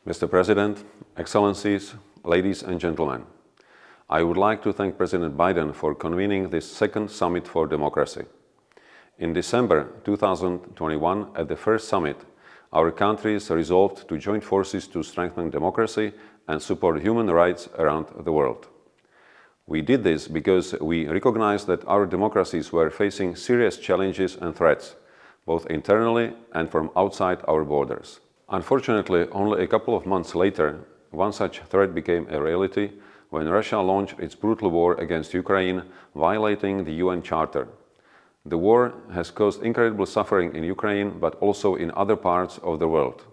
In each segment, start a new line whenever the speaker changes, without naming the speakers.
Mr. President, Excellencies, ladies and gentlemen, I would like to thank President Biden for convening this second Summit for Democracy. In December 2021, at the first summit, our countries resolved to join forces to strengthen democracy and support human rights around the world. We did this because we recognized that our democracies were facing serious challenges and threats, both internally and from outside our borders. Unfortunately, only a couple of months later, one such threat became a reality when Russia launched its brutal war against Ukraine, violating the UN Charter. The war has caused incredible suffering in Ukraine, but also in other parts of the world.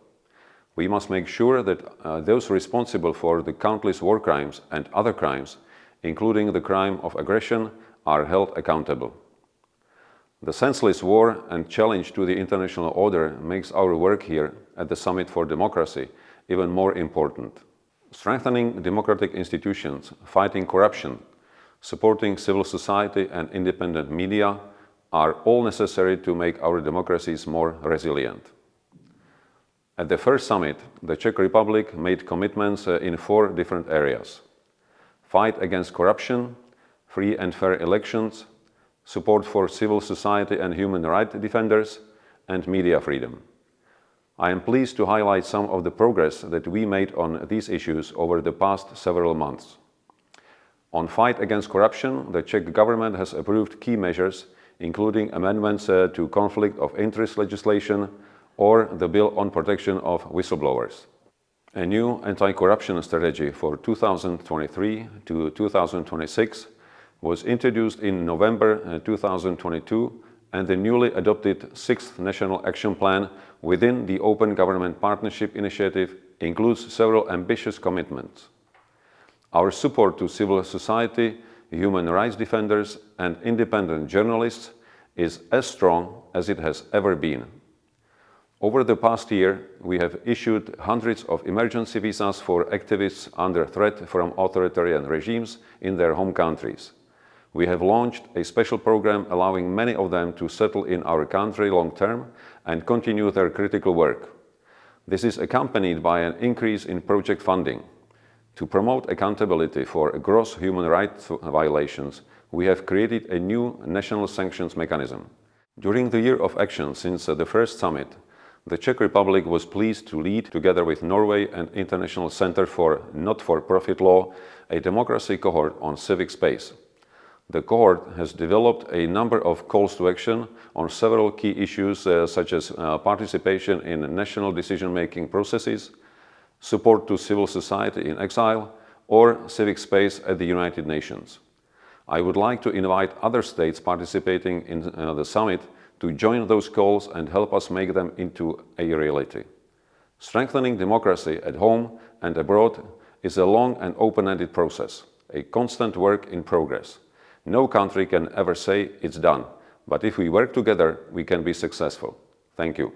We must make sure that those responsible for the countless war crimes and other crimes, including the crime of aggression, are held accountable. The senseless war and challenge to the international order makes our work here at the Summit for Democracy even more important. Strengthening democratic institutions, fighting corruption, supporting civil society and independent media are all necessary to make our democracies more resilient. At the first summit, the Czech Republic made commitments in 4 different areas: fight against corruption, free and fair elections, support for civil society and human rights defenders, and media freedom. I am pleased to highlight some of the progress that we made on these issues over the past several months. On fight against corruption, the Czech government has approved key measures, including amendments to conflict of interest legislation or the bill on protection of whistleblowers. A new anti-corruption strategy for 2023 to 2026 was introduced in November 2022, and the newly adopted 6th National Action Plan within the Open Government Partnership Initiative includes several ambitious commitments. Our support to civil society, human rights defenders, and independent journalists is as strong as it has ever been. Over the past year, we have issued hundreds of emergency visas for activists under threat from authoritarian regimes in their home countries. We have launched a special program allowing many of them to settle in our country long-term and continue their critical work. This is accompanied by an increase in project funding. To promote accountability for gross human rights violations, we have created a new national sanctions mechanism. During the year of action since the first summit, the Czech Republic was pleased to lead, together with Norway and International Center for Not-for-Profit Law, a democracy cohort on civic space. The cohort has developed a number of calls to action on several key issues such as participation in national decision-making processes, support to civil society in exile, or civic space at the United Nations. I would like to invite other states participating in the summit to join those calls and help us make them into a reality. Strengthening democracy at home and abroad is a long and open-ended process, a constant work in progress. No country can ever say it's done, but if we work together, we can be successful. Thank you.